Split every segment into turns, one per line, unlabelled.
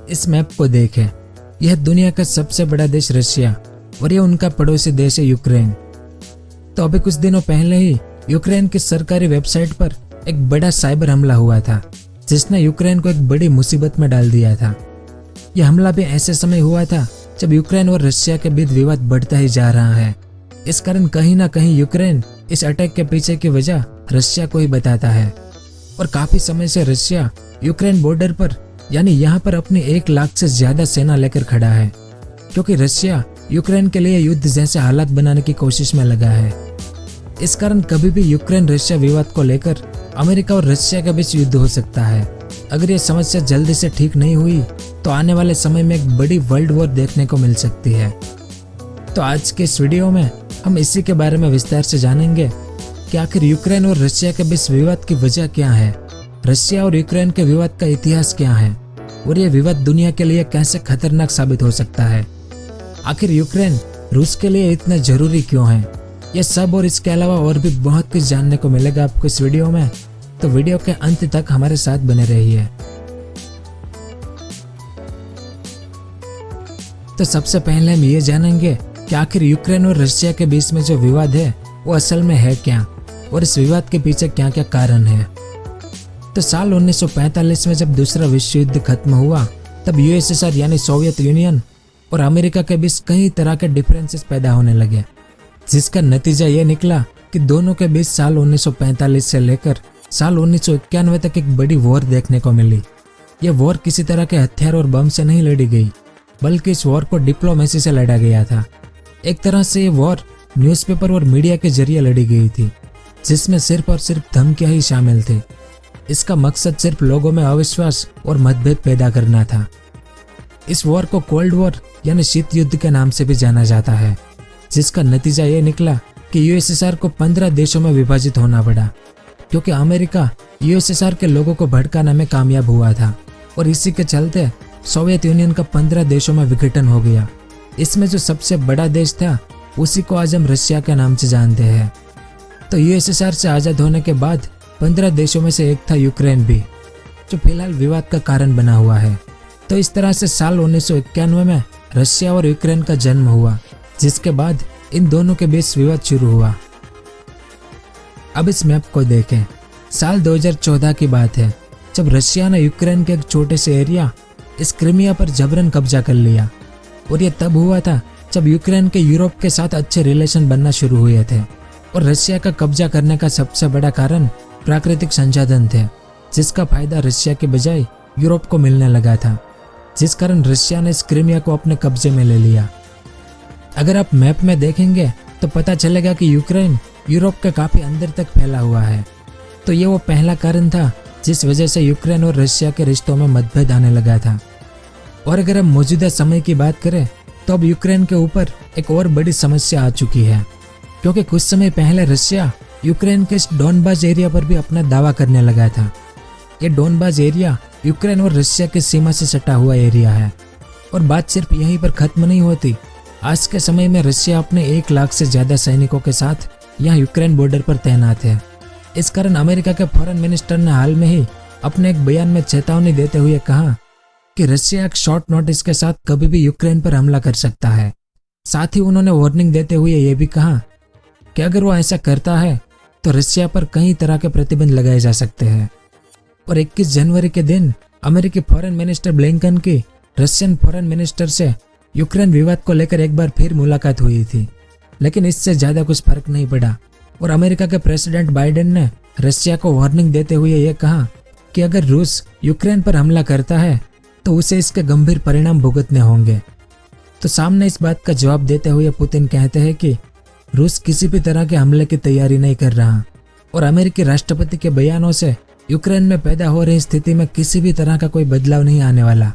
इस मैप को देखें। यह दुनिया का सबसे बड़ा देश रशिया और यह उनका पड़ोसी देश है यूक्रेन। तो अभी कुछ दिनों पहले ही यूक्रेन की सरकारी वेबसाइट पर एक बड़ा साइबर हमला हुआ था, जिसने यूक्रेन को एक बड़ी मुसीबत में डाल दिया था। यह हमला भी ऐसे समय हुआ था जब यूक्रेन और रशिया के बीच विवाद बढ़ता ही जा रहा है। इस कारण कहीं ना कहीं यूक्रेन इस अटैक के पीछे की वजह रशिया को ही बताता है और काफी समय से रशिया यूक्रेन बॉर्डर पर यानी यहाँ पर अपनी 1 लाख से ज्यादा सेना लेकर खड़ा है, क्योंकि रशिया यूक्रेन के लिए युद्ध जैसे हालात बनाने की कोशिश में लगा है। इस कारण कभी भी यूक्रेन रशिया विवाद को लेकर अमेरिका और रशिया के बीच युद्ध हो सकता है। अगर ये समस्या जल्दी से ठीक नहीं हुई तो आने वाले समय में एक बड़ी वर्ल्ड वॉर देखने को मिल सकती है। तो आज के इस वीडियो में हम इसी के बारे में विस्तार से जानेंगे कि आखिर यूक्रेन और रशिया के बीच विवाद की वजह क्या है, रशिया और यूक्रेन के विवाद का इतिहास क्या है और ये विवाद दुनिया के लिए कैसे खतरनाक साबित हो सकता है। आखिर यूक्रेन रूस के लिए इतना जरूरी क्यों है, ये सब और इसके अलावा और भी बहुत कुछ जानने को मिलेगा आपको इस वीडियो में। तो वीडियो के अंत तक हमारे साथ बने रहिए। तो सबसे पहले हम ये जानेंगे कि आखिर यूक्रेन और रशिया के बीच में जो विवाद है वो असल में है क्या और इस विवाद के पीछे क्या क्या कारण है। तो साल 1945 में जब दूसरा विश्व युद्ध खत्म हुआ तब यूएसएसआर यानी सोवियत यूनियन और अमेरिका के बीच कई तरह के डिफरेंसेस पैदा होने लगे, जिसका नतीजा ये निकला कि दोनों के बीच साल 1945 से लेकर साल 1991 तक एक बड़ी वॉर देखने को मिली। यह वॉर किसी तरह के हथियार और बम से नहीं लड़ी गई, बल्कि इस वॉर को डिप्लोमेसी से लड़ा गया था। एक तरह से ये वॉर न्यूज़पेपर और मीडिया के जरिए लड़ी गई थी, जिसमें सिर्फ और सिर्फ धमकियां ही शामिल थी। इसका मकसद सिर्फ लोगों में अविश्वास और मतभेद पैदा करना था। इस वॉर को कोल्ड वॉर यानी शीत युद्ध के नाम से भी जाना जाता है, जिसका नतीजा ये निकला कि यूएसएसआर को 15 देशों में विभाजित होना पड़ा, क्योंकि अमेरिका यूएसएसआर के लोगों को भड़काने में कामयाब हुआ था और इसी के चलते सोवियत यूनियन का 15 देशों में विघटन हो गया। इसमें जो सबसे बड़ा देश था उसी को आज हम रशिया के नाम से जानते हैं। तो यूएसएसआर से आज़ाद होने के बाद 15 देशों में से एक था यूक्रेन भी, जो फिलहाल विवाद का कारण बना हुआ है। तो इस तरह से साल 1991 में रशिया और यूक्रेन का जन्म हुआ, जिसके बाद इन दोनों के बीच विवाद शुरू हुआ। अब इस मैप को देखें। साल 2014 की बात है जब रशिया ने यूक्रेन के एक छोटे से एरिया इस क्रीमिया पर जबरन कब्जा कर लिया, और यह तब हुआ था जब यूक्रेन के यूरोप के साथ अच्छे रिलेशन बनना शुरू हुए थे। और रशिया का कब्जा करने का सबसे बड़ा कारण प्राकृतिक संसाधन थे, जिसका फायदा रशिया के बजाय यूरोप को मिलने लगा था, जिस कारण रशिया ने इस क्रीमिया को अपने कब्जे में ले लिया। अगर आप मैप में देखेंगे तो पता चलेगा कि यूक्रेन यूरोप के काफी अंदर तक फैला हुआ है। तो ये वो पहला कारण था जिस वजह से यूक्रेन और रशिया के रिश्तों में मतभेद आने लगा था। और अगर हम मौजूदा समय की बात करें तो अब यूक्रेन के ऊपर एक और बड़ी समस्या आ चुकी है, क्योंकि कुछ समय पहले रशिया यूक्रेन के इस डोनबास एरिया पर भी अपना दावा करने लगा था। ये डोनबास एरिया यूक्रेन और रशिया की सीमा से सटा हुआ एरिया है। और बात सिर्फ यहीं पर खत्म नहीं होती। आज के समय में रशिया अपने 1 लाख से ज्यादा सैनिकों के साथ यहाँ यूक्रेन बॉर्डर पर तैनात है। इस कारण अमेरिका के फॉरेन मिनिस्टर ने हाल में ही अपने एक बयान में चेतावनी देते हुए कहा कि रशिया एक शॉर्ट नोटिस के साथ कभी भी यूक्रेन पर हमला कर सकता है। साथ ही उन्होंने वार्निंग देते हुए यह भी कहा कि अगर वो ऐसा करता है तो रशिया पर कई तरह के प्रतिबंध लगाए जा सकते हैं। और 21 जनवरी के दिन अमेरिकी फॉरेन मिनिस्टर ब्लिंकन की रशियन फॉरेन मिनिस्टर से यूक्रेन विवाद को लेकर एक बार फिर मुलाकात हुई थी, लेकिन इससे ज्यादा कुछ फर्क नहीं पड़ा। और अमेरिका के प्रेसिडेंट बाइडेन ने रशिया को वार्निंग देते हुए यह कहा कि अगर रूस यूक्रेन पर हमला करता है तो उसे इसके गंभीर परिणाम भुगतने होंगे। तो सामने इस बात का जवाब देते हुए पुतिन कहते हैं कि रूस किसी भी तरह के हमले की तैयारी नहीं कर रहा, और अमेरिकी राष्ट्रपति के बयानों से यूक्रेन में पैदा हो रही स्थिति में किसी भी तरह का कोई बदलाव नहीं आने वाला।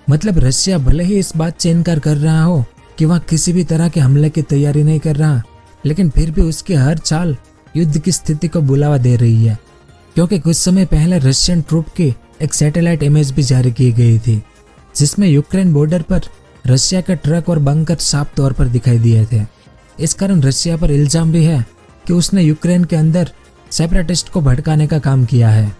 मतलब रशिया भले ही इस बात से इनकार कर रहा हो कि वह किसी भी तरह के हमले की तैयारी नहीं कर रहा, लेकिन फिर भी उसकी हर चाल युद्ध की स्थिति को बुलावा दे रही है, क्योंकि कुछ समय पहले रशियन ट्रूप की एक सैटेलाइट इमेज भी जारी की गई थी, जिसमें यूक्रेन बॉर्डर पर रशिया के ट्रक और बंकर साफ तौर पर दिखाई दिए थे। इस कारण रशिया पर इल्जाम भी है कि उसने यूक्रेन के अंदर सेपरेटिस्ट को भड़काने का काम किया है।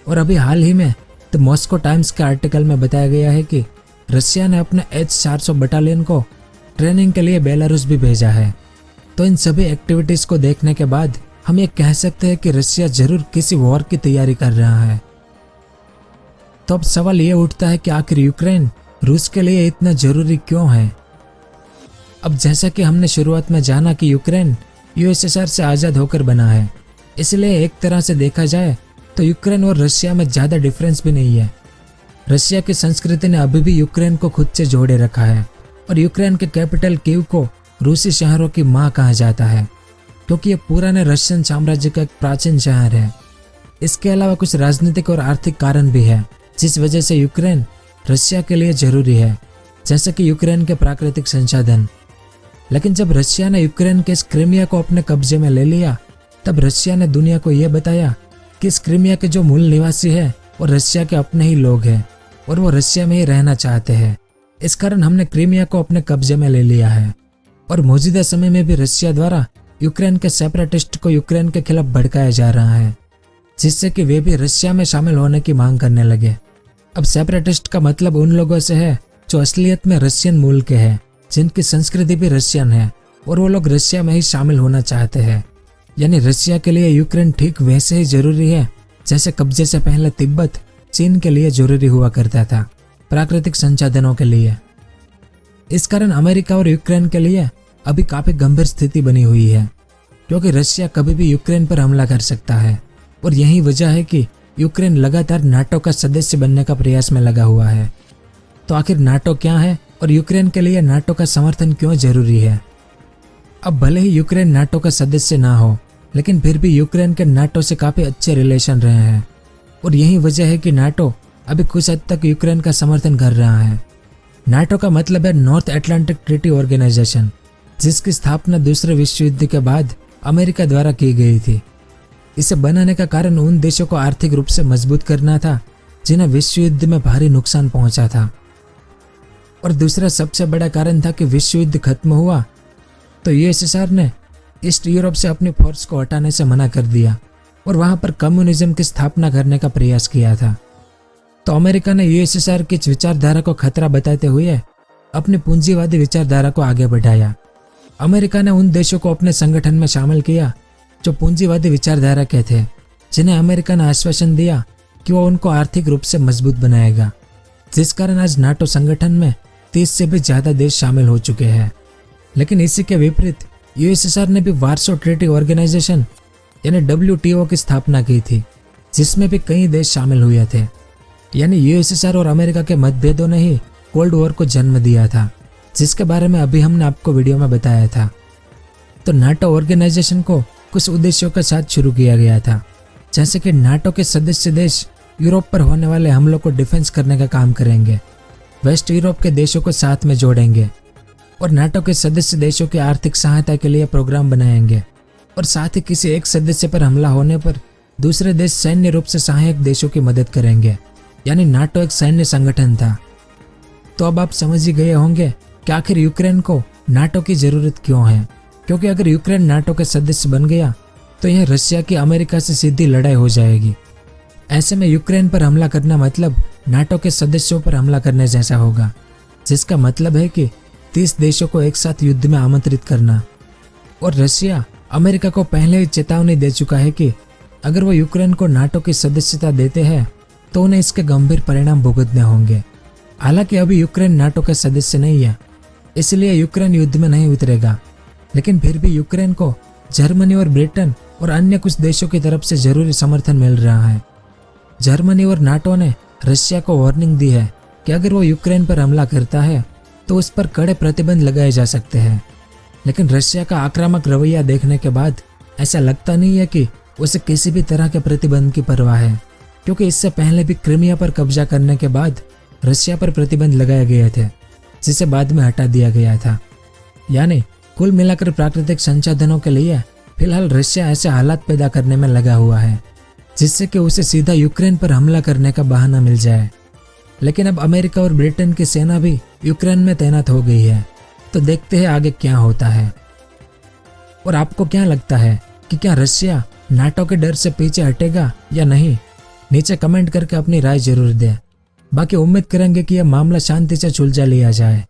और अभी हाल ही में तो मॉस्को टाइम्स के आर्टिकल में बताया गया है कि रशिया ने अपने H-400 बटालियन को ट्रेनिंग के लिए बेलारूस भी भेजा है। तो इन सभी एक्टिविटीज़ को देखने के बाद हम ये कह सकते हैं कि रशिया जरूर किसी वॉर की तैयारी कर रहा है। तो अब सवाल ये उठता है कि आखिर यूक्रेन रूस के लिए इतना जरूरी क्यों है। अब जैसा कि हमने शुरुआत में जाना कि यूक्रेन यूएसएसआर से आज़ाद होकर बना है, इसलिए एक तरह से देखा जाए तो यूक्रेन और रशिया में ज़्यादा डिफरेंस भी नहीं है। रशिया की संस्कृति ने अभी भी यूक्रेन को खुद से जोड़े रखा है और यूक्रेन के कैपिटल कीव को रूसी शहरों की माँ कहा जाता है, क्योंकि ये पुराने रशियन साम्राज्य का एक प्राचीन शहर है। इसके अलावा कुछ राजनीतिक और आर्थिक कारण भी है जिस वजह से यूक्रेन रशिया के लिए जरूरी है, जैसे कि यूक्रेन के प्राकृतिक संसाधन। लेकिन जब रशिया ने यूक्रेन के इस क्रीमिया को अपने कब्जे में ले लिया, तब रशिया ने दुनिया को यह बताया कि इस क्रीमिया के जो मूल निवासी है वो रशिया के अपने ही लोग हैं और वो रशिया में ही रहना चाहते हैं। इस कारण हमने क्रीमिया को अपने कब्जे में ले लिया है और मौजूदा समय में भी रशिया द्वारा यूक्रेन के सेपरेटिस्ट को यूक्रेन के खिलाफ भड़काया जा रहा है, जिससे कि वे भी रशिया में शामिल होने की मांग करने लगे। अब सेपरेटिस्ट का मतलब उन लोगों से है जो असलियत में रशियन मूल के हैं, जिनकी संस्कृति भी रशियन है और वो लोग रशिया में ही शामिल होना चाहते हैं। यानी रशिया के लिए यूक्रेन ठीक वैसे ही जरूरी है जैसे कब्जे से पहले तिब्बत चीन के लिए जरूरी हुआ करता था, प्राकृतिक संसाधनों के लिए। इस कारण अमेरिका और यूक्रेन के लिए अभी काफी गंभीर स्थिति बनी हुई है, क्योंकि रशिया कभी भी यूक्रेन पर हमला कर सकता है और यही वजह है कि यूक्रेन लगातार नाटो का सदस्य बनने का प्रयास में लगा हुआ है। तो आखिर नाटो क्या है और यूक्रेन के लिए नाटो का समर्थन क्यों जरूरी है। अब भले ही यूक्रेन नाटो का सदस्य ना हो, लेकिन फिर भी यूक्रेन के नाटो से काफी अच्छे रिलेशन रहे हैं और यही वजह है कि नाटो अभी कुछ हद तक यूक्रेन का समर्थन कर रहा है। नाटो का मतलब है नॉर्थ अटलांटिक ट्रीटी ऑर्गेनाइजेशन, जिसकी स्थापना दूसरे विश्व युद्ध के बाद अमेरिका द्वारा की गई थी। इसे बनाने का कारण उन देशों को आर्थिक रूप से मजबूत करना था जिन्हें विश्व युद्ध में भारी नुकसान पहुंचा था, और दूसरा सबसे बड़ा कारण था कि विश्व युद्ध खत्म हुआ तो यूएसएसआर ने ईस्ट यूरोप से अपनी फोर्स को हटाने से मना कर दिया और वहां पर कम्युनिज्म की स्थापना करने का प्रयास किया था। तो अमेरिका ने यूएसएसआर की विचारधारा को खतरा बताते हुए अपनी पूंजीवादी विचारधारा को आगे बढ़ाया। अमेरिका ने उन देशों को अपने संगठन में शामिल किया जो पूंजीवादी विचारधारा के थे, जिन्हें अमेरिका ने आश्वासन दिया कि वो उनको आर्थिक रूप से मजबूत बनाएगा, जिस कारण आज नाटो संगठन में 30 से भी ज्यादा देश शामिल हो चुके हैं। लेकिन इसी के विपरीत यूएसएसआर ने भी वार्सो ट्रीटी ऑर्गेनाइजेशन यानी WTO की स्थापना की थी, जिसमें भी कई देश शामिल हुए थे। यानी यूएसएसआर और अमेरिका के मतभेदों ने ही कोल्ड वॉर को जन्म दिया था, जिसके बारे में अभी हमने आपको वीडियो में बताया था। तो नाटो ऑर्गेनाइजेशन को कुछ उद्देश्यों के साथ शुरू किया गया था, जैसे कि नाटो के सदस्य देश यूरोप पर होने वाले हमलों को डिफेंस करने का काम करेंगे, वेस्ट यूरोप के देशों को साथ में जोड़ेंगे और नाटो के सदस्य देशों की आर्थिक सहायता के लिए प्रोग्राम बनाएंगे, और साथ ही किसी एक सदस्य पर हमला होने पर दूसरे देश सैन्य रूप से सहायक देशों की मदद करेंगे। यानी नाटो एक सैन्य संगठन था। तो अब आप समझ ही गए होंगे कि आखिर यूक्रेन को नाटो की जरूरत क्यों है, क्योंकि अगर यूक्रेन नाटो के सदस्य बन गया तो यह रशिया की अमेरिका से सीधी लड़ाई हो जाएगी। ऐसे में यूक्रेन पर हमला करना मतलब नाटो के सदस्यों पर हमला करने जैसा होगा, जिसका मतलब है कि 30 देशों को एक साथ युद्ध में आमंत्रित करना। और रशिया अमेरिका को पहले ही चेतावनी दे चुका है कि अगर वो यूक्रेन को नाटो की सदस्यता देते हैं तो उन्हें इसके गंभीर परिणाम भुगतने होंगे। हालांकि अभी यूक्रेन नाटो का सदस्य नहीं है, इसलिए यूक्रेन युद्ध में नहीं उतरेगा, लेकिन फिर भी यूक्रेन को जर्मनी और ब्रिटेन और अन्य कुछ देशों की तरफ से जरूरी समर्थन मिल रहा है। जर्मनी और नाटो ने रशिया को वार्निंग दी है कि अगर वो यूक्रेन पर हमला करता है तो उस पर कड़े प्रतिबंध लगाए जा सकते हैं। लेकिन रशिया का आक्रामक रवैया देखने के बाद ऐसा लगता नहीं है कि उसे किसी भी तरह के प्रतिबंध की परवाह है, क्योंकि इससे पहले भी क्रीमिया पर कब्जा करने के बाद रशिया पर प्रतिबंध लगाए गए थे, जिसे बाद में हटा दिया गया था। यानी कुल मिलाकर प्राकृतिक संसाधनों के लिए फिलहाल रशिया ऐसे हालात पैदा करने में लगा हुआ है जिससे कि उसे सीधा यूक्रेन पर हमला करने का बहाना मिल जाए। लेकिन अब अमेरिका और ब्रिटेन की सेना भी यूक्रेन में तैनात हो गई है, तो देखते हैं आगे क्या होता है। और आपको क्या लगता है कि क्या रशिया नाटो के डर से पीछे हटेगा या नहीं? नीचे कमेंट करके अपनी राय जरूर दें। बाकी उम्मीद करेंगे कि यह मामला शांति से सुलझा लिया जाए।